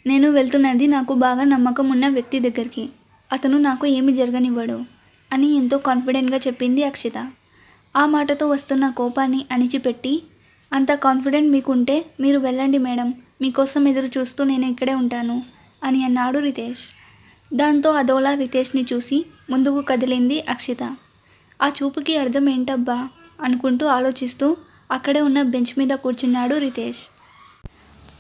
నేను వెళ్తున్నది నాకు బాగా నమ్మకం ఉన్న వ్యక్తి దగ్గరికి. అతను నాకు ఏమి జరగనివ్వడు అని ఎంతో కాన్ఫిడెంట్గా చెప్పింది అక్షిత. ఆ మాటతో వస్తున్న కోపాన్ని అణిచిపెట్టి, అంత కాన్ఫిడెంట్ మీకుంటే మీరు వెళ్ళండి మేడం, మీకోసం ఎదురు చూస్తూ నేను ఇక్కడే ఉంటాను అని అన్నాడు రితేష్. దాంతో అదోలా రితేష్ని చూసి ముందుకు కదిలింది అక్షిత. ఆ చూపుకి అర్థం ఏంటబ్బా అనుకుంటూ ఆలోచిస్తూ అక్కడే ఉన్న బెంచ్ మీద కూర్చున్నాడు రితేష్.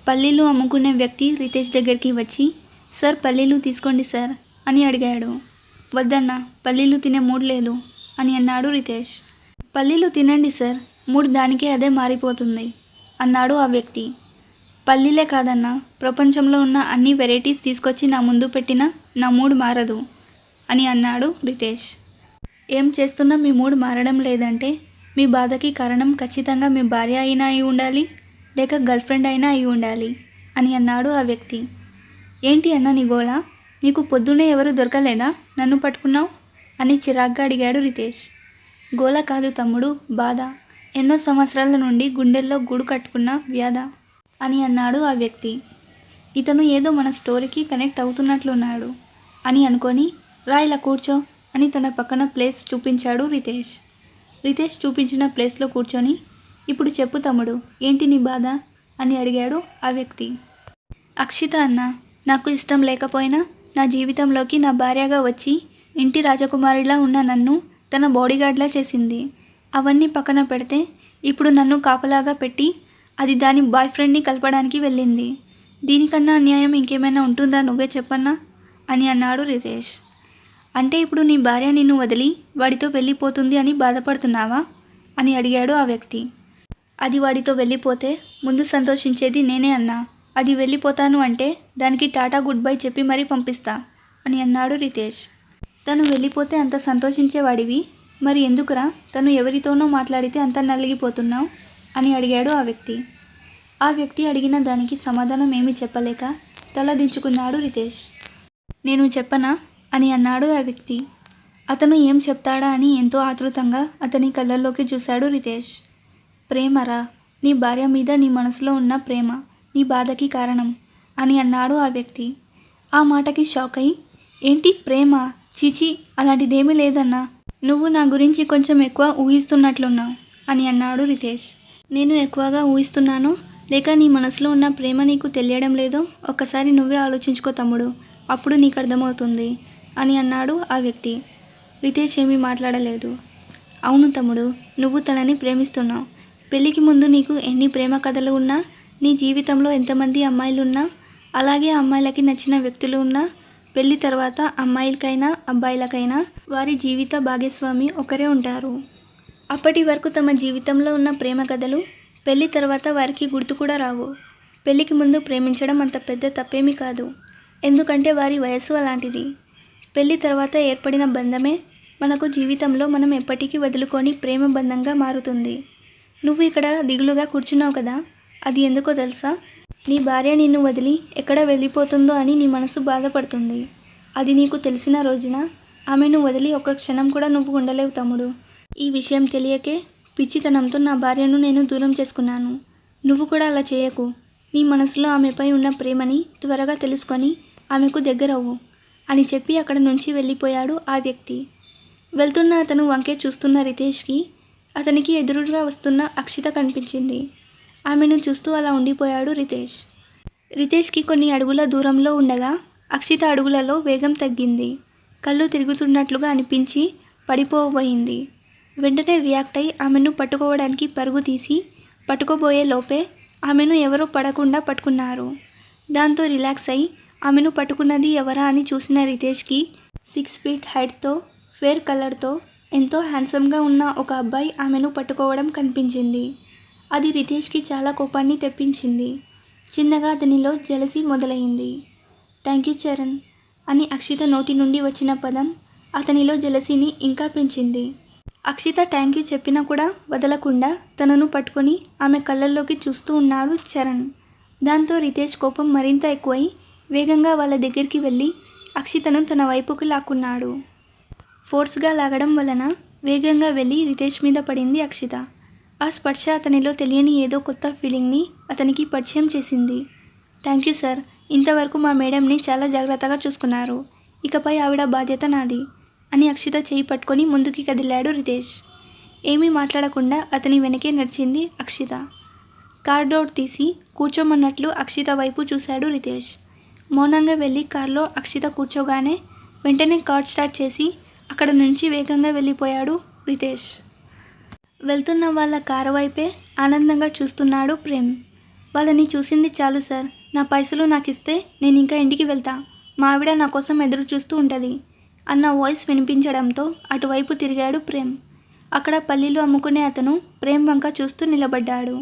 పల్లీలు అమ్ముకునే వ్యక్తి రితేష్ దగ్గరికి వచ్చి, సార్ పల్లీలు తీసుకోండి సార్ అని అడిగాడు. వద్దన్నా, పల్లీలు తినే మూడ్ లేదు అని అన్నాడు రితేష్. పల్లీలు తినండి సార్, మూడ్ దానికే అదే మారిపోతుంది అన్నాడు ఆ వ్యక్తి. పల్లీలే కాదన్నా, ప్రపంచంలో ఉన్న అన్ని వెరైటీస్ తీసుకొచ్చి నా ముందు పెట్టినా నా మూడ్ మారదు అని అన్నాడు రితేష్. ఏం చేస్తున్నా మీ మూడ్ మారడం లేదంటే మీ బాధకి కారణం ఖచ్చితంగా మీ భార్య అయినా అయి ఉండాలి, లేక గర్ల్ ఫ్రెండ్ అయినా అయి ఉండాలి అని అన్నాడు ఆ వ్యక్తి. ఏంటి అన్న నీ గోళ? నీకు పొద్దున్నే ఎవరు దొరకలేదా, నన్ను పట్టుకున్నావు అని చిరాగ్గా అడిగాడు రితేష్. గోళ కాదు తమ్ముడు, బాధ. ఎన్నో సంవత్సరాల నుండి గుండెల్లో గూడు కట్టుకున్న వ్యాధ అని అన్నాడు ఆ వ్యక్తి. ఇతను ఏదో మన స్టోరీకి కనెక్ట్ అవుతున్నట్లున్నాడు అని అనుకొని, రా ఇలా కూర్చో అని తన పక్కన ప్లేస్ చూపించాడు రితేష్. రితేష్ చూపించిన ప్లేస్లో కూర్చొని, ఇప్పుడు చెప్పు తమ్ముడు, ఏంటి నీ బాధ అని అడిగాడు ఆ వ్యక్తి. అక్షిత అన్న, నాకు ఇష్టం లేకపోయినా నా జీవితంలోకి నా భార్యగా వచ్చి ఇంటి రాజకుమారిలా ఉన్న నన్ను తన బాడీగార్డ్లా చేసింది. అవన్నీ పక్కన పెడితే ఇప్పుడు నన్ను కాపలాగా పెట్టి అది దాని బాయ్ ఫ్రెండ్ని కలపడానికి వెళ్ళింది. దీనికన్నా అన్యాయం ఇంకేమైనా ఉంటుందా, నువ్వే చెప్పన్నా అని అన్నాడు రితేష్. అంటే ఇప్పుడు నీ భార్య నిన్ను వదిలి వాడితో వెళ్ళిపోతుంది అని బాధపడుతున్నావా అని అడిగాడు ఆ వ్యక్తి. అది వాడితో వెళ్ళిపోతే ముందు సంతోషించేది నేనే అన్నా. అది వెళ్ళిపోతాను అంటే దానికి టాటా గుడ్ బై చెప్పి మరీ పంపిస్తా అని అన్నాడు రితేష్. తను వెళ్ళిపోతే అంత సంతోషించేవాడివి, మరి ఎందుకురా తను ఎవరితోనో మాట్లాడితే అంత నలిగిపోతున్నావు అని అడిగాడు ఆ వ్యక్తి. ఆ వ్యక్తి అడిగిన దానికి సమాధానం ఏమీ చెప్పలేక తల దించుకున్నాడు రితేష్. నేను చెప్పనా అని అన్నాడు ఆ వ్యక్తి. అతను ఏం చెప్తాడా అని ఎంతో ఆతృతంగా అతని కళ్ళల్లోకి చూశాడు రితేష్. ప్రేమరా, నీ భార్య మీద నీ మనసులో ఉన్న ప్రేమ నీ బాధకి కారణం అని అన్నాడు ఆ వ్యక్తి. ఆ మాటకి షాక్ అయి, ఏంటి ప్రేమ? చీచి, అలాంటిదేమీ లేదన్నా, నువ్వు నా గురించి కొంచెం ఎక్కువ ఊహిస్తున్నట్లున్నావు అని అన్నాడు రితేష్. నేను ఎక్కువగా ఊహిస్తున్నానో లేక నీ మనసులో ఉన్న ప్రేమ నీకు తెలియడం లేదో ఒక్కసారి నువ్వే ఆలోచించుకో తమ్ముడు, అప్పుడు నీకు అర్థమవుతుంది అని అన్నాడు ఆ వ్యక్తి. రితేష్ ఏమీ మాట్లాడలేదు. అవును తమ్ముడు, నువ్వు తనని ప్రేమిస్తున్నావు. పెళ్ళికి ముందు నీకు ఎన్ని ప్రేమ కథలు ఉన్నా, నీ జీవితంలో ఎంతమంది అమ్మాయిలు ఉన్నా, అలాగే అమ్మాయిలకి నచ్చిన వ్యక్తులు ఉన్నా, పెళ్ళి తర్వాత అమ్మాయిలకైనా అబ్బాయిలకైనా వారి జీవిత భాగస్వామి ఒకరే ఉంటారు. అప్పటి వరకు తమ జీవితంలో ఉన్న ప్రేమ కథలు పెళ్ళి తర్వాత వారికి గుర్తు కూడా రావు. పెళ్ళికి ముందు ప్రేమించడం అంత పెద్ద తప్పేమీ కాదు, ఎందుకంటే వారి వయస్సు అలాంటిది. పెళ్ళి తర్వాత ఏర్పడిన బంధమే మనకు జీవితంలో మనం ఎప్పటికీ వదులుకొని ప్రేమ బంధంగా మారుతుంది. నువ్వు ఇక్కడ దిగులుగా కూర్చున్నావు కదా, అది ఎందుకో తెలుసా? నీ భార్య నిన్ను వదిలి ఎక్కడ వెళ్ళిపోతుందో అని నీ మనసు బాధపడుతుంది. అది నీకు తెలిసిన రోజున ఆమెను వదిలి ఒక్క క్షణం కూడా నువ్వు ఉండలేవు తమ్ముడు. ఈ విషయం తెలియకే పిచ్చితనంతో నా భార్యను నేను దూరం చేసుకున్నాను. నువ్వు కూడా అలా చేయకు. నీ మనసులో ఆమెపై ఉన్న ప్రేమని త్వరగా తెలుసుకొని ఆమెకు దగ్గరవ్వు అని చెప్పి అక్కడ నుంచి వెళ్ళిపోయాడు ఆ వ్యక్తి. వెళ్తున్న అతను వంకే చూస్తున్న రితేష్కి అతనికి ఎదురుగా వస్తున్న అక్షిత కనిపించింది. ఆమెను చూస్తూ అలా ఉండిపోయాడు రితేష్. రితేష్కి కొన్ని అడుగుల దూరంలో ఉండగా అక్షిత అడుగులలో వేగం తగ్గింది. కళ్ళు తిరుగుతున్నట్లుగా అనిపించి పడిపోబోయింది. వెంటనే రియాక్ట్ అయి ఆమెను పట్టుకోవడానికి పరుగు తీసి పట్టుకోబోయే లోపే ఆమెను ఎవరో పడకుండా పట్టుకున్నారు. దాంతో రిలాక్స్ అయి ఆమెను పట్టుకున్నది ఎవరా అని చూసిన రితేష్కి 6 feet హైట్తో ఫేర్ కలర్తో ఎంతో హ్యాండ్సమ్గా ఉన్న ఒక అబ్బాయి ఆమెను పట్టుకోవడం కనిపించింది. అది రితేష్కి చాలా కోపాన్ని తెప్పించింది. చిన్నగా అతనిలో జెలసీ మొదలైంది. థ్యాంక్ యూ చరణ్ అని అక్షిత నోటి నుండి వచ్చిన పదం అతనిలో జెలసీని ఇంకా పెంచింది. అక్షిత థ్యాంక్ యూ చెప్పినా కూడా వదలకుండా తనను పట్టుకొని ఆమె కళ్ళల్లోకి చూస్తూ ఉన్నాడు చరణ్. దాంతో రితేష్ కోపం మరింత ఎక్కువై వేగంగా వాళ్ళ దగ్గరికి వెళ్ళి అక్షితను తన వైపుకి లాక్కున్నాడు. ఫోర్స్గా లాగడం వలన వేగంగా వెళ్ళి రితేష్ మీద పడింది అక్షిత. ఆ స్పర్శ అతనిలో తెలియని ఏదో కొత్త ఫీలింగ్ని అతనికి పరిచయం చేసింది. థ్యాంక్ యూ సార్, ఇంతవరకు మా మేడంని చాలా జాగ్రత్తగా చూసుకున్నారు. ఇకపై ఆవిడ బాధ్యత నాది అని అక్షిత చేయి పట్టుకొని ముందుకి కదిలాడు రితేష్. ఏమీ మాట్లాడకుండా అతని వెనకే నడిచింది అక్షిత. కార్ డోర్ తీసి కూర్చోమన్నట్లు అక్షిత వైపు చూశాడు రితేష్. మౌనంగా వెళ్ళి కార్లో అక్షిత కూర్చోగానే వెంటనే కార్ స్టార్ట్ చేసి అక్కడ నుంచి వేగంగా వెళ్ళిపోయాడు రితేష్. వెళ్తున్న వాళ్ళ కారు వైపే ఆనందంగా చూస్తున్నాడు ప్రేమ్. వాళ్ళని చూసింది చాలు సార్, నా పైసలు నాకు ఇస్తే నేను ఇంకా ఇంటికి వెళ్తా, మా ఆవిడ నా కోసం ఎదురు చూస్తూ ఉంటుంది అన్న వాయిస్ వినిపించడంతో అటువైపు తిరిగాడు ప్రేమ్. అక్కడ పల్లీలు అమ్ముకునే అతను ప్రేమ్ వంక చూస్తూ నిలబడ్డాడు.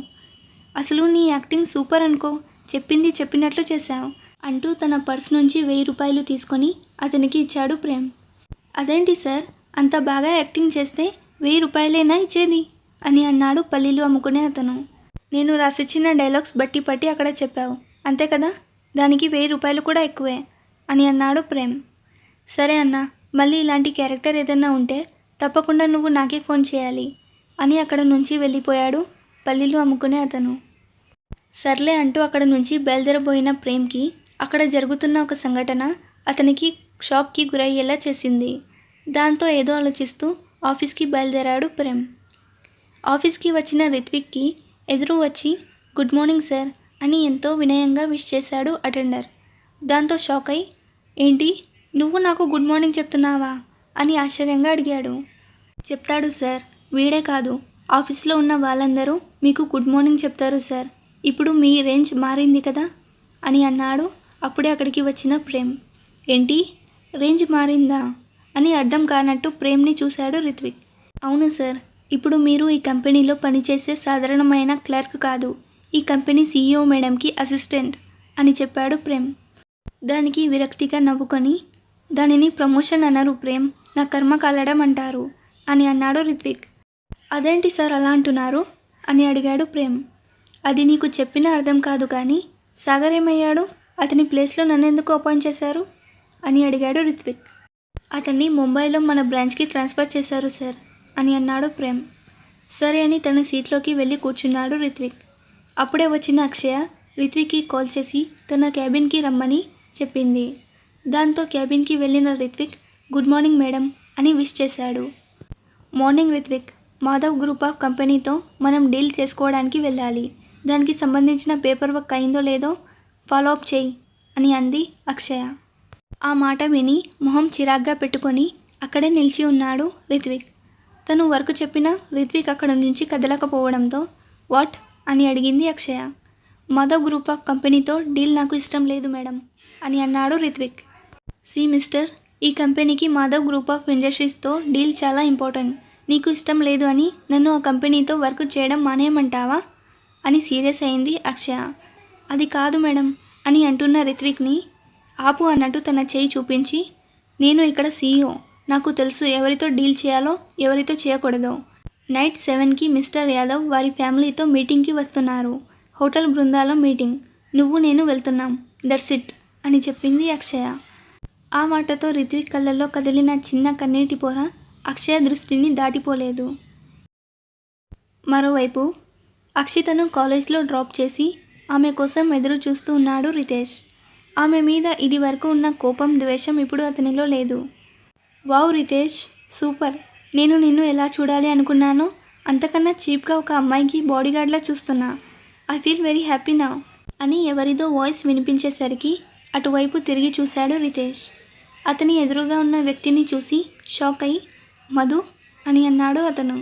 అసలు నీ యాక్టింగ్ సూపర్ అనుకో, చెప్పింది చెప్పినట్లు చేశావు అంటూ తన పర్స్ నుంచి 1000 రూపాయలు తీసుకొని అతనికి ఇచ్చాడు ప్రేమ్. అదేంటి సార్, అంత బాగా యాక్టింగ్ చేస్తే 1000 రూపాయలేనా ఇచ్చేది అని అన్నాడు పల్లీలు అమ్ముకునే అతను. నేను రాసిచ్చిన డైలాగ్స్ బట్టి పట్టి అక్కడ చెప్పావు అంతే కదా, దానికి 1000 రూపాయలు కూడా ఎక్కువే అని అన్నాడు ప్రేమ్. సరే అన్న, మళ్ళీ ఇలాంటి క్యారెక్టర్ ఏదైనా ఉంటే తప్పకుండా నువ్వు నాకే ఫోన్ చేయాలి అని అక్కడ నుంచి వెళ్ళిపోయాడు పల్లీలు అమ్ముకునే అతను. సర్లే అంటూ అక్కడ నుంచి బయలుదేరబోయిన ప్రేమ్కి అక్కడ జరుగుతున్న ఒక సంఘటన అతనికి షాక్కి గురయ్యేలా చేసింది. దాంతో ఏదో ఆలోచిస్తూ ఆఫీస్కి బయలుదేరాడు ప్రేమ్. ఆఫీస్కి వచ్చిన రిత్విక్కి ఎదురు వచ్చి గుడ్ మార్నింగ్ సార్ అని ఎంతో వినయంగా విష్ చేశాడు అటెండర్. దాంతో షాక్ అయి ఏంటి నువ్వు నాకు గుడ్ మార్నింగ్ చెప్తున్నావా అని ఆశ్చర్యంగా అడిగాడు. చెప్తాడు సార్, వీడే కాదు ఆఫీస్లో ఉన్న వాళ్ళందరూ మీకు గుడ్ మార్నింగ్ చెప్తారు సార్, ఇప్పుడు మీ రేంజ్ మారింది కదా అని అన్నాడు. అప్పుడే అక్కడికి వచ్చిన ప్రేమ్. ఏంటి రేంజ్ మారిందా అని అర్థం కానట్టు ప్రేమ్ని చూశాడు రిత్విక్. అవును సార్, ఇప్పుడు మీరు ఈ కంపెనీలో పనిచేసే సాధారణమైన క్లర్క్ కాదు, ఈ కంపెనీ CEO మేడంకి అసిస్టెంట్ అని చెప్పాడు ప్రేమ్. దానికి విరక్తిగా నవ్వుకొని దానిని ప్రమోషన్ అనరు ప్రేమ్, నా కర్మ కాలడం అంటారు అని అన్నాడు రిత్విక్. అదేంటి సార్ అలా అంటున్నారు అని అడిగాడు ప్రేమ్. అది నీకు చెప్పినా అర్థం కాదు కానీ సాగర్ ఏమయ్యాడు, అతని ప్లేస్లో నన్ను ఎందుకు అపాయింట్ చేశారు అని అడిగాడు రిత్విక్. అతన్ని ముంబైలో మన బ్రాంచ్కి ట్రాన్స్ఫర్ చేశారు సార్ అని అన్నాడు ప్రేమ్. సరే అని తన సీట్లోకి వెళ్ళి కూర్చున్నాడు రిత్విక్. అప్పుడే వచ్చిన అక్షయ రిత్విక్కి కాల్ చేసి తన క్యాబిన్కి రమ్మని చెప్పింది. దాంతో క్యాబిన్కి వెళ్ళిన రిత్విక్ గుడ్ మార్నింగ్ మేడం అని విష్ చేశాడు. Morning Ritvik, Madhav group of కంపెనీతో మనం డీల్ చేసుకోవడానికి వెళ్ళాలి, దానికి సంబంధించిన పేపర్ వర్క్ అయిందో లేదో ఫాలో అప్ చేయి అని అంది అక్షయ. ఆ మాట విని మొహం చిరాగ్గా పెట్టుకొని అక్కడే నిలిచి ఉన్నాడు రిత్విక్. తను వర్క్ చెప్పినా రిత్విక్ అక్కడ నుంచి కదలకపోవడంతో వాట్ అని అడిగింది అక్షయ. మాధవ్ గ్రూప్ ఆఫ్ కంపెనీతో డీల్ నాకు ఇష్టం లేదు మేడం అని అన్నాడు రిత్విక్. సి మిస్టర్, ఈ కంపెనీకి మాధవ్ గ్రూప్ ఆఫ్ ఇండస్ట్రీస్తో డీల్ చాలా ఇంపార్టెంట్, నీకు ఇష్టం లేదు అని నన్ను ఆ కంపెనీతో వర్క్ చేయడం మానేయమంటావా అని సీరియస్ అయింది అక్షయ. అది కాదు మేడం అని అంటున్న రిత్విక్ని ఆపు అన్నట్టు తన చేయి చూపించి, నేను ఇక్కడ CEO, నాకు తెలుసు ఎవరితో డీల్ చేయాలో ఎవరితో చేయకూడదో. నైట్ 7కి మిస్టర్ యాదవ్ వారి ఫ్యామిలీతో మీటింగ్కి వస్తున్నారు, హోటల్ బృందాలో మీటింగ్, నువ్వు నేను వెళ్తున్నాం, దట్స్ ఇట్ అని చెప్పింది అక్షయ. ఆ మాటతో రిత్విక్ కళ్ళల్లో కదిలిన చిన్న కన్నీటి పొర అక్షయ దృష్టిని దాటిపోలేదు. మరోవైపు అక్షితను కాలేజ్లో డ్రాప్ చేసి ఆమె కోసం ఎదురు చూస్తూ ఉన్నాడు రితేష్. ఆమె మీద ఇది వరకు ఉన్న కోపం ద్వేషం ఇప్పుడు అతనిలో లేదు. వావ్ రితేష్, సూపర్, నేను నిన్ను ఎలా చూడాలి అనుకున్నానో అంతకన్నా చీప్గా ఒక అమ్మాయికి బాడీగార్డ్లా చూస్తున్నా, I feel very happy now అని ఎవరిదో వాయిస్ వినిపించేసరికి అటువైపు తిరిగి చూశాడు రితేష్. అతని ఎదురుగా ఉన్న వ్యక్తిని చూసి షాక్ అయి మధు అని అన్నాడు అతను.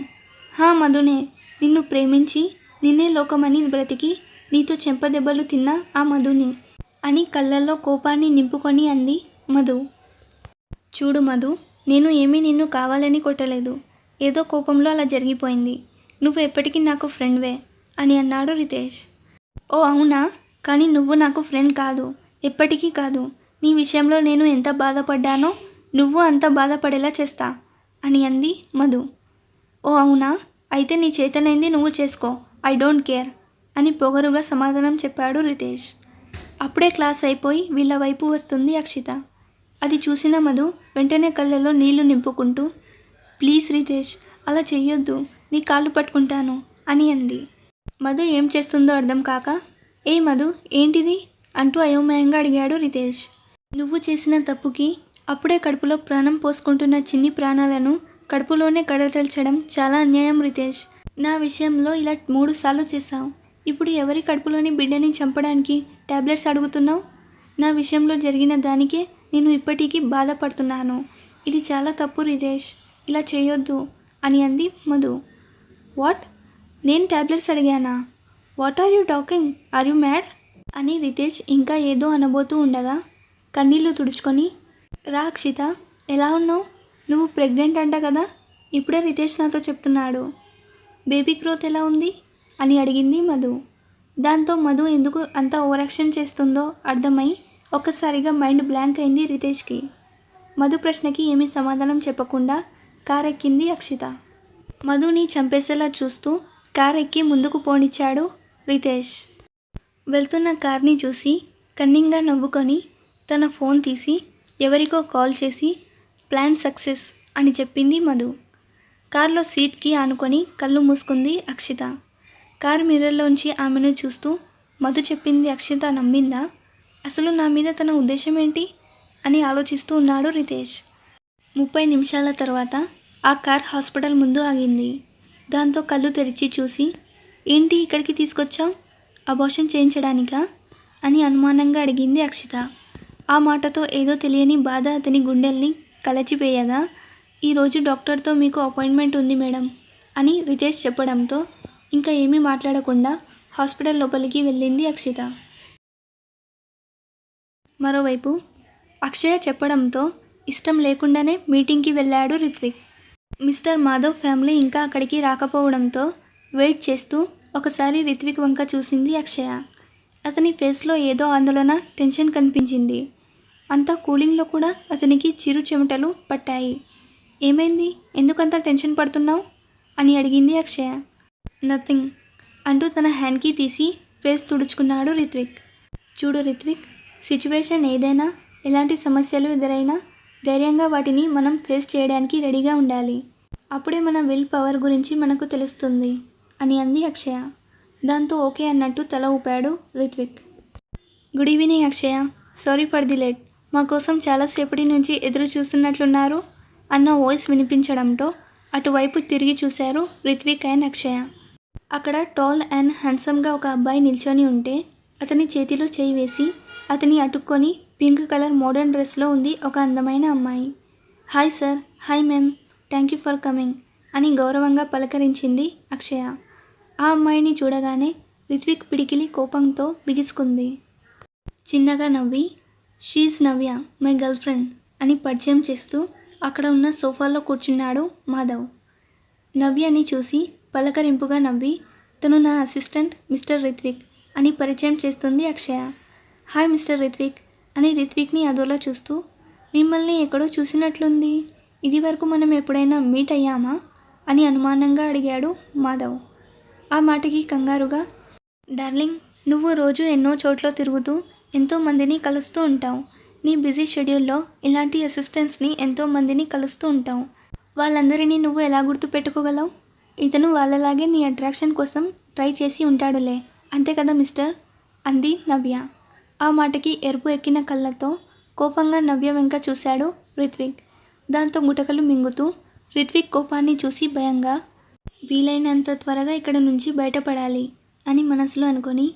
హా మధునే, నిన్ను ప్రేమించి నిన్నే లోకమని బ్రతికి నీతో చెంపదెబ్బలు తిన్న ఆ మధుని అని కళ్ళల్లో కోపాన్ని నింపుకొని అంది మధు. చూడు మధు, నేను ఏమీ నిన్ను కావాలని కొట్టలేదు, ఏదో కోపంలో అలా జరిగిపోయింది, నువ్వు ఎప్పటికీ నాకు ఫ్రెండ్వే అని అన్నాడు రితేష్. ఓ అవునా, కానీ నువ్వు నాకు ఫ్రెండ్ కాదు, ఎప్పటికీ కాదు, నీ విషయంలో నేను ఎంత బాధపడ్డానో నువ్వు అంత బాధపడేలా చేస్తా అని అంది మధు. ఓ అవునా, అయితే నీ చేతనైంది నువ్వు చేసుకో, ఐ డోంట్ కేర్ అని పొగరుగా సమాధానం చెప్పాడు రితేష్. అప్పుడే క్లాస్ అయిపోయి వీళ్ళ వైపు వస్తుంది అక్షిత. అది చూసిన మధు వెంటనే కళ్ళలో నీళ్లు నింపుకుంటూ ప్లీజ్ రితేష్ అలా చెయ్యొద్దు, నీ కాళ్ళు పట్టుకుంటాను అని అంది. మధు ఏం చేస్తుందో అర్థం కాక ఏ మధు ఏంటిది అంటూ అయోమయంగా అడిగాడు రితేష్. నువ్వు చేసిన తప్పుకి అప్పుడే కడుపులో ప్రాణం పోసుకుంటున్న చిన్ని ప్రాణాలను కడుపులోనే కడతెల్చడం చాలా అన్యాయం రితేష్. నా విషయంలో ఇలా 3 సార్లు చేశావు. ఇప్పుడు ఎవరి కడుపులోని బిడ్డని చంపడానికి టాబ్లెట్స్ అడుగుతున్నావు? నా విషయంలో జరిగిన దానికే నేను ఇప్పటికీ బాధపడుతున్నాను. ఇది చాలా తప్పు రితేష్, ఇలా చేయొద్దు అని అంది మధు. వాట్? నేను టాబ్లెట్స్ అడిగానా? What are you talking? Are you mad? అని రితేష్ ఇంకా ఏదో అనబోతూ ఉండగా కన్నీళ్లు తుడుచుకొని, రా అక్షిత, ఎలా ఉన్నావు? నువ్వు ప్రెగ్నెంట్ అంట కదా? ఇప్పుడే రితేష్ నాతో చెప్తున్నాడు. బేబీ గ్రోత్ ఎలా ఉంది అని అడిగింది మధు. దాంతో మధు ఎందుకు అంత ఓవరాక్షన్ చేస్తుందో అర్థమై ఒక్కసారిగా మైండ్ బ్లాంక్ అయింది రితేష్కి. మధు ప్రశ్నకి ఏమీ సమాధానం చెప్పకుండా కార్ ఎక్కింది అక్షిత. మధుని చంపేసేలా చూస్తూ కార్ ఎక్కి ముందుకు పోనిచ్చాడు రితేష్. వెళ్తున్న కార్ని చూసి కన్నింగా నవ్వుకొని తన ఫోన్ తీసి ఎవరికో కాల్ చేసి ప్లాన్ సక్సెస్ అని చెప్పింది మధు. కార్లో సీట్కి ఆనుకొని కళ్ళు మూసుకుంది అక్షిత. కారు మిర్రర్లోంచి ఆమెను చూస్తూ మధు చెప్పింది అక్షిత నమ్మిందా? అసలు నా మీద తన ఉద్దేశం ఏంటి అని ఆలోచిస్తూ ఉన్నాడు రితేష్. 30 నిమిషాల తర్వాత ఆ కార్ హాస్పిటల్ ముందు ఆగింది. దాంతో కళ్ళు తెరిచి చూసి, ఏంటి ఇక్కడికి తీసుకొచ్చావు? అబార్షన్ చేయించడానికా అని అనుమానంగా అడిగింది అక్షిత. ఆ మాటతో ఏదో తెలియని బాధ అతని గుండెల్ని కలచిపోయగా, ఈరోజు డాక్టర్తో మీకు అపాయింట్మెంట్ ఉంది మేడం అని రితేష్ చెప్పడంతో ఇంకా ఏమీ మాట్లాడకుండా హాస్పిటల్ లోపలికి వెళ్ళింది అక్షిత. మరోవైపు అక్షయ చెప్పడంతో ఇష్టం లేకుండానే మీటింగ్కి వెళ్ళాడు రిత్విక్. మిస్టర్ మాధవ్ ఫ్యామిలీ ఇంకా అక్కడికి రాకపోవడంతో వెయిట్ చేస్తూ ఒకసారి రిత్విక్ వంక చూసింది అక్షయ. అతని ఫేస్లో ఏదో ఆందోళన, టెన్షన్ కనిపించింది. అంతా కూలింగ్లో కూడా అతనికి చిరు చెమటలు పట్టాయి. ఏమైంది, ఎందుకంత టెన్షన్ పడుతున్నావు అని అడిగింది అక్షయ. నథింగ్ అంటూ తన హ్యాండ్కి తీసి ఫేస్ తుడుచుకున్నాడు రిత్విక్. చూడు రిత్విక్, సిచ్యువేషన్ ఏదైనా, ఎలాంటి సమస్యలు ఎదురైనా ధైర్యంగా వాటిని మనం ఫేస్ చేయడానికి రెడీగా ఉండాలి. అప్పుడే మన విల్ పవర్ గురించి మనకు తెలుస్తుంది అని అంది అక్షయ. దాంతో ఓకే అన్నట్టు తల ఊపాడు Ritvik. Good evening Akshaya, sorry for the late. మా కోసం చాలాసేపటి నుంచి ఎదురు చూస్తున్నట్లున్నారు అన్న వాయిస్ వినిపించడంతో అటువైపు తిరిగి చూశారు రిత్విక్ అండ్ అక్షయ. అక్కడ టాల్ అండ్ హ్యాండ్సమ్గా ఒక అబ్బాయి నిల్చొని ఉంటే అతని చేతిలో చేయి వేసి అతని అటుక్కొని పింక్ కలర్ మోడర్న్ డ్రెస్లో ఉంది ఒక అందమైన అమ్మాయి. Hi sir, hi ma'am, thank you for coming అని గౌరవంగా పలకరించింది అక్షయ. ఆ అమ్మాయిని చూడగానే రిత్విక్ పిడికిలి కోపంతో బిగుసుకుంది. చిన్నగా నవ్వి, she's Navya, my girl friend అని పరిచయం చేస్తూ అక్కడ ఉన్న సోఫాలో కూర్చున్నాడు మాధవ్. నవ్యని చూసి పలకరింపుగా నవ్వి, తను నా అసిస్టెంట్ మిస్టర్ రిత్విక్ అని పరిచయం చేస్తుంది అక్షయ. హాయ్ మిస్టర్ రిత్విక్ అని రిత్విక్ని అదోలా చూస్తూ, మిమ్మల్ని ఎక్కడో చూసినట్లుంది, ఇది వరకు మనం ఎప్పుడైనా మీట్ అయ్యామా అని అనుమానంగా అడిగాడు మాధవ్. ఆ మాటకి కంగారుగా, డార్లింగ్, నువ్వు రోజు ఎన్నో చోట్ల తిరుగుతూ ఎంతోమందిని కలుస్తూ ఉంటావు. నీ బిజీ షెడ్యూల్లో ఇలాంటి అసిస్టెంట్స్ని ఎంతోమందిని కలుస్తూ ఉంటావు. వాళ్ళందరినీ నువ్వు ఎలా గుర్తుపెట్టుకోగలవు? ఇతను వాళ్ళలాగే నీ అట్రాక్షన్ కోసం ట్రై చేసి ఉంటాడులే, అంతే కదా మిస్టర్ అంది నవ్య. ఆ మాటకి ఎరుపు ఎక్కిన కళ్ళతో కోపంగా నవ్య వెంక చూశాడు రిత్విక్. దాంతో గుటకలు మింగుతూ రిత్విక్ కోపాన్ని చూసి భయంగా, వీలైనంత త్వరగా ఇక్కడ నుంచి బయటపడాలి అని మనసులో అనుకొని,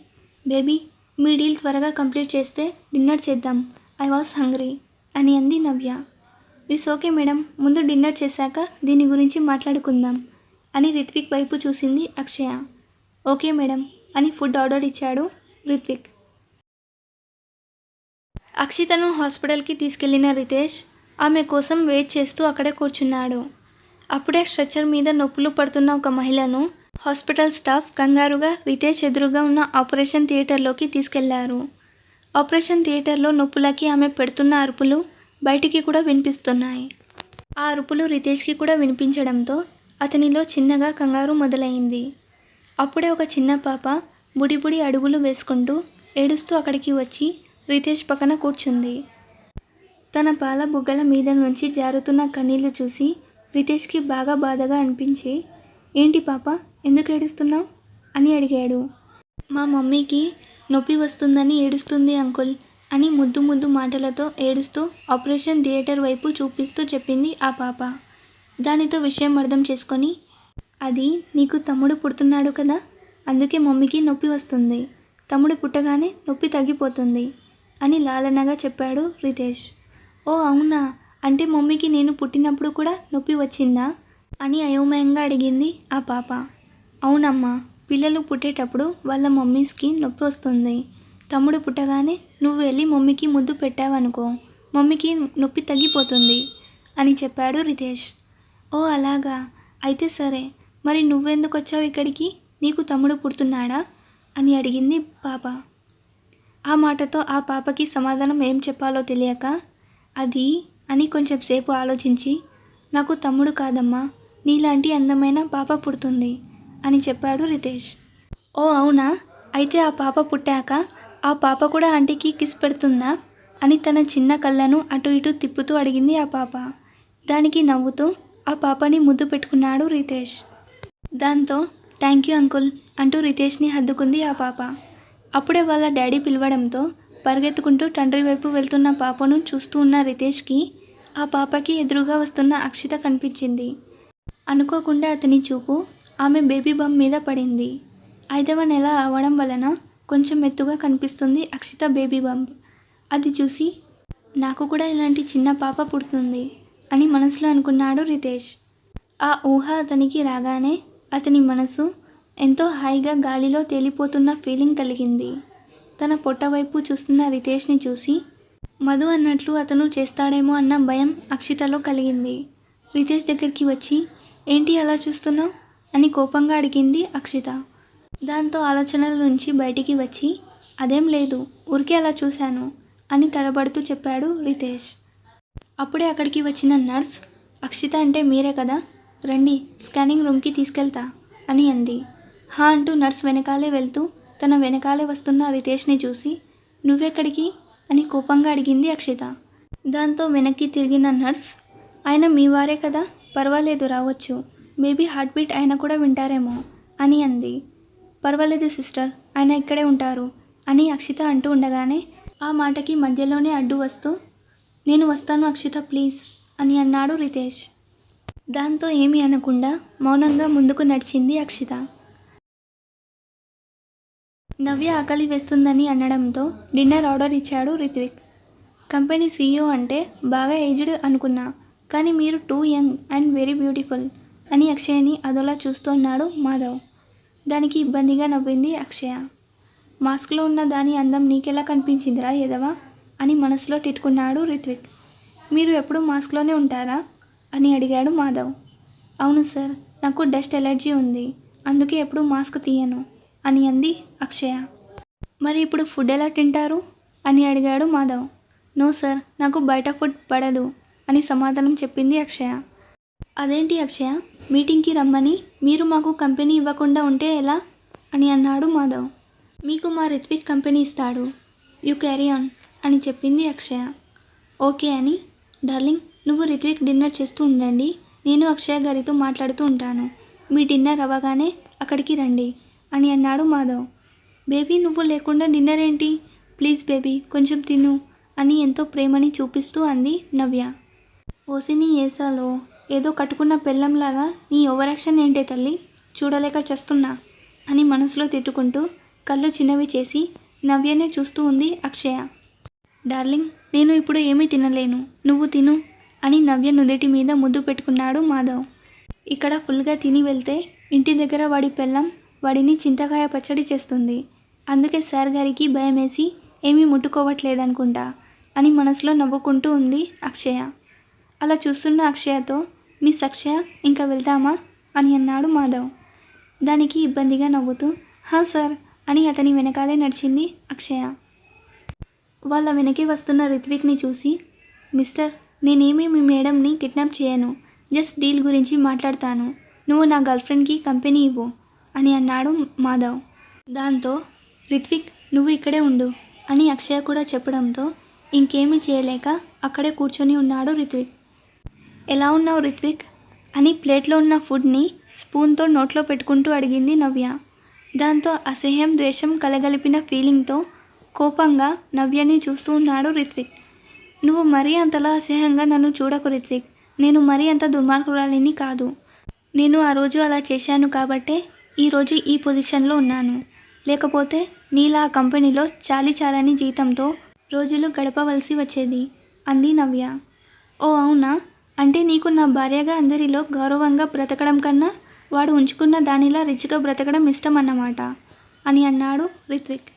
బేబీ, మీ డీల్ త్వరగా కంప్లీట్ చేస్తే డిన్నర్ చేద్దాం, ఐ వాస్ హంగ్రీ అని అంది నవ్య. ఇట్స్ ఓకే మేడం, ముందు డిన్నర్ చేశాక దీని గురించి మాట్లాడుకుందాం అని రిత్విక్ వైపు చూసింది అక్షయ. ఓకే మేడం అని ఫుడ్ ఆర్డర్ ఇచ్చాడు రిత్విక్. అక్షితను హాస్పిటల్కి తీసుకెళ్లిన రితేష్ ఆమె కోసం వెయిట్ చేస్తూ అక్కడే కూర్చున్నాడు. అప్పుడే స్ట్రెచర్ మీద నొప్పులు పడుతున్న ఒక మహిళను హాస్పిటల్ స్టాఫ్ కంగారుగా రితేష్ ఎదురుగా ఉన్న ఆపరేషన్ థియేటర్లోకి తీసుకెళ్లారు. ఆపరేషన్ థియేటర్లో నొప్పులకి ఆమె పెడుతున్న అరుపులు బయటికి కూడా వినిపిస్తున్నాయి. ఆ అరుపులు రితేష్కి కూడా వినిపించడంతో అతనిలో చిన్నగా కంగారు మొదలైంది. అప్పుడే ఒక చిన్న పాప బుడిబుడి అడుగులు వేసుకుంటూ ఏడుస్తూ అక్కడికి వచ్చి రితేష్ పక్కన కూర్చుంది. తన పాల బుగ్గల మీద నుంచి జారుతున్న కన్నీళ్లు చూసి రితేష్కి బాగా బాధగా అనిపించి, ఏంటి పాప, ఎందుకు ఏడుస్తున్నావు అని అడిగాడు. మా మమ్మీకి నొప్పి వస్తుందని ఏడుస్తుంది అంకుల్ అని ముద్దు ముద్దు మాటలతో ఏడుస్తూ ఆపరేషన్ థియేటర్ వైపు చూపిస్తూ చెప్పింది ఆ పాప. దానితో విషయం అర్థం చేసుకొని, అది నీకు తమ్ముడు పుడుతున్నాడు కదా, అందుకే మమ్మీకి నొప్పి వస్తుంది. తమ్ముడు పుట్టగానే నొప్పి తగ్గిపోతుంది అని లాలనగా చెప్పాడు రితేష్. ఓ అవునా, అంటే మమ్మీకి నేను పుట్టినప్పుడు కూడా నొప్పి వచ్చిందా అని అయోమయంగా అడిగింది ఆ పాప. అవునమ్మా, పిల్లలు పుట్టేటప్పుడు వాళ్ళ మమ్మీస్కి నొప్పి వస్తుంది. తమ్ముడు పుట్టగానే నువ్వు వెళ్ళి మమ్మీకి ముద్దు పెట్టావనుకో, మమ్మీకి నొప్పి తగ్గిపోతుంది అని చెప్పాడు రితేష్. ఓ అలాగా, అయితే సరే, మరి నువ్వెందుకు వచ్చావు ఇక్కడికి, నీకు తమ్ముడు పుడుతున్నాడా అని అడిగింది పాప. ఆ మాటతో ఆ పాపకి సమాధానం ఏం చెప్పాలో తెలియక, అది అని కొంచెం సేపు ఆలోచించి, నాకు తమ్ముడు కాదమ్మా, నీలాంటి అందమైన పాప పుడుతుంది అని చెప్పాడు రితేష్. ఓ అవునా, అయితే ఆ పాప పుట్టాక ఆ పాప కూడా ఆంటీకి కిస్ పెడుతుందా అని తన చిన్న కళ్ళను అటు ఇటు తిప్పుతూ అడిగింది ఆ పాప. దానికి నవ్వుతూ ఆ పాపని ముద్దు పెట్టుకున్నాడు రితేష్. దాంతో థ్యాంక్ యూ అంకుల్ అంటూ రితేష్ని హద్దుకుంది ఆ పాప. అప్పుడే వాళ్ళ డాడీ పిలవడంతో పరిగెత్తుకుంటూ తండ్రి వైపు వెళ్తున్న పాపను చూస్తూ ఉన్న రితేష్కి ఆ పాపకి ఎదురుగా వస్తున్న అక్షిత కనిపించింది. అనుకోకుండా అతని చూపు ఆమె బేబీ బంప్ మీద పడింది. 5వ నెల అవ్వడం వలన కొంచెం ఎత్తుగా కనిపిస్తుంది అక్షిత బేబీ బంప్. అది చూసి నాకు కూడా ఇలాంటి చిన్న పాప పుడుతుంది అని మనసులో అనుకున్నాడు రితేష్. ఆ ఊహ అతనికి రాగానే అతని మనసు ఎంతో హాయిగా గాలిలో తేలిపోతున్న ఫీలింగ్ కలిగింది. తన పొట్ట వైపు చూస్తున్న రితేష్ని చూసి మధు అన్నట్లు అతను చేస్తాడేమో అన్న భయం అక్షితలో కలిగింది. రితేష్ దగ్గరికి వచ్చి, ఏంటి అలా చూస్తున్నావు అని కోపంగా అడిగింది అక్షిత. దాంతో ఆలోచనల నుంచి బయటికి వచ్చి, అదేం లేదు, ఊరికే అలా చూశాను అని తడబడుతూ చెప్పాడు రితేష్. అప్పుడే అక్కడికి వచ్చిన నర్స్, అక్షిత అంటే మీరే కదా, రండి స్కానింగ్ రూమ్కి తీసుకెళ్తా అని అంది. హా అంటూ నర్స్ వెనకాలే వెళ్తూ తన వెనకాలే వస్తున్న రితేష్ని చూసి, నువ్వెక్కడికి అని కోపంగా అడిగింది అక్షిత. దాంతో వెనక్కి తిరిగిన నర్స్, ఆయన మీ వారే కదా, పర్వాలేదు రావచ్చు, బేబీ హార్ట్ బీట్ ఆయన కూడా వింటారేమో అని అంది. పర్వాలేదు సిస్టర్, ఆయన ఇక్కడే ఉంటారు అని అక్షిత అంటూ ఉండగానే ఆ మాటకి మధ్యలోనే అడ్డు వస్తూ, నేను వస్తాను అక్షిత ప్లీజ్ అని అన్నాడు రితేష్. దాంతో ఏమీ అనకుండా మౌనంగా ముందుకు నడిచింది అక్షిత. నవ్య ఆకలి వేస్తుందని అనడంతో డిన్నర్ ఆర్డర్ ఇచ్చాడు రిత్విక్. కంపెనీ సీఈఓ అంటే బాగా ఏజ్డ్ అనుకున్నా, కానీ మీరు two young and very beautiful అని అక్షయని అదోలా చూస్తున్నాడు మాధవ్. దానికి ఇబ్బందిగా నవ్వింది అక్షయ. మాస్క్లో ఉన్న దాని అందం నీకెలా కనిపించిందిరా ఎదవా అని మనసులో తిట్టుకున్నాడు రిత్విక్. మీరు ఎప్పుడు మాస్క్లోనే ఉంటారా అని అడిగాడు మాధవ్. అవును సార్, నాకు డస్ట్ ఎలర్జీ ఉంది, అందుకే ఎప్పుడు మాస్క్ తీయను అని అంది అక్షయ. మరి ఇప్పుడు ఫుడ్ ఎలా తింటారు అని అడిగాడు మాధవ్. నో సార్, నాకు బయట ఫుడ్ పడదు అని సమాధానం చెప్పింది అక్షయ. అదేంటి అక్షయ, మీటింగ్కి రమ్మని మీరు మాకు కంపెనీ ఇవ్వకుండా ఉంటే ఎలా అని అన్నాడు మాధవ్. మీకు మా రిత్విక్ కంపెనీ ఇస్తాడు, యూ క్యారీ ఆన్ అని చెప్పింది అక్షయ. ఓకే అని, డార్లింగ్ నువ్వు రిత్విక్ డిన్నర్ చేస్తూ ఉండండి, నేను అక్షయ గారితో మాట్లాడుతూ ఉంటాను, మీ డిన్నర్ అవ్వగానే అక్కడికి రండి అని అన్నాడు మాధవ్. బేబీ నువ్వు లేకుండా డిన్నర్ ఏంటి, ప్లీజ్ బేబీ కొంచెం తిను అని ఎంతో ప్రేమని చూపిస్తూ అంది నవ్య. ఓసిని ఏసాలో ఏదో కట్టుకున్న పెళ్ళంలాగా నీ ఓవర్ యాక్షన్ ఏంటే తల్లి, చూడలేక చస్తున్నా అని మనసులో తిట్టుకుంటూ కళ్ళు చిన్నవి చేసి నవ్యనే చూస్తూ ఉంది అక్షయ. డార్లింగ్ నేను ఇప్పుడు ఏమీ తినలేను, నువ్వు తిను అని నవ్య నుదిటి మీద ముద్దు పెట్టుకున్నాడు మాధవ్. ఇక్కడ ఫుల్గా తిని వెళ్తే ఇంటి దగ్గర వాడి పెళ్ళం వాడిని చింతకాయ పచ్చడి చేస్తుంది, అందుకే సార్ గారికి భయం వేసి ఏమీ ముట్టుకోవట్లేదనుకుంటా అని మనసులో నవ్వుకుంటూ ఉంది అక్షయ. అలా చూస్తున్న అక్షయతో, మిస్ అక్షయ ఇంకా వెళ్దామా అని అన్నాడు మాధవ్. దానికి ఇబ్బందిగా నవ్వుతూ హా సార్ అని అతని వెనకాలే నడిచింది అక్షయ. వాళ్ళ వెనకే వస్తున్న రిత్విక్ని చూసి, మిస్టర్ నేనేమీ మీ మేడంని కిడ్నాప్ చేయను, జస్ట్ డీల్ గురించి మాట్లాడతాను, నువ్వు నా గర్ల్ఫ్రెండ్కి కంపెనీ ఇవ్వు అని అన్నాడు మాధవ్. దాంతో రిత్విక్ నువ్వు ఇక్కడే ఉండు అని అక్షయ కూడా చెప్పడంతో ఇంకేమీ చేయలేక అక్కడే కూర్చొని ఉన్నాడు రిత్విక్. ఎలా ఉన్నావు రిత్విక్ అని ప్లేట్లో ఉన్న ఫుడ్ని స్పూన్తో నోట్లో పెట్టుకుంటూ అడిగింది నవ్య. దాంతో అసహ్యం ద్వేషం కలగలిపిన ఫీలింగ్తో కోపంగా నవ్యని చూస్తూ ఉన్నాడు రిత్విక్. నువ్వు మరీ అంతలా అసహ్యంగా నన్ను చూడకు రిత్విక్. నేను మరీ అంత దుర్మార్గురాలిని కాదు. నేను ఆ రోజు అలా చేశాను కాబట్టే ఈరోజు ఈ పొజిషన్లో ఉన్నాను. లేకపోతే నీలా ఆ కంపెనీలో చాలని జీతంతో రోజులు గడపవలసి వచ్చేది అంది నవ్య. ఓ అవునా? అంటే నీకు నా భార్యగా అందరిలో గౌరవంగా బ్రతకడం కన్నా వాడు ఉంచుకున్న దానిలా రిచ్గా బ్రతకడం ఇష్టం అన్నమాట అని అన్నాడు రిత్విక్.